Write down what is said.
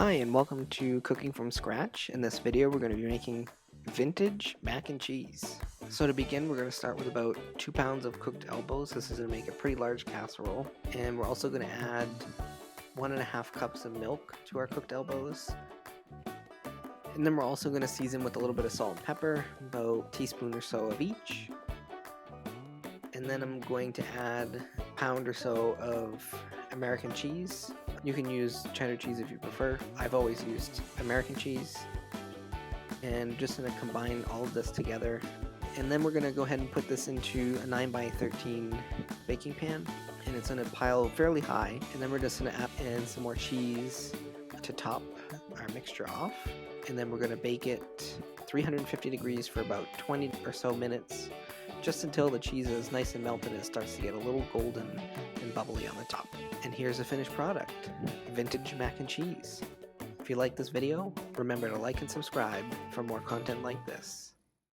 Hi and welcome to Cooking from Scratch. In this video we're going to be making vintage mac and cheese. So to begin we're going to start with about 2 pounds of cooked elbows. This is going to make a pretty large casserole. And we're also going to add 1.5 cups of milk to our cooked elbows. And then we're also going to season with a little bit of salt and pepper, about a teaspoon or so of each. And then I'm going to add a pound or so of American cheese. You can use cheddar cheese if you prefer. I've always used American cheese. And just going to combine all of this together. And then we're going to go ahead and put this into a 9x13 baking pan. And it's going to pile fairly high. And then we're just going to add in some more cheese to top our mixture off. And then we're going to bake it 350 degrees for about 20 or so minutes, just until the cheese is nice and melted and it starts to get a little golden and bubbly on the top. And here's the finished product, vintage mac and cheese. If you like this video, remember to like and subscribe for more content like this.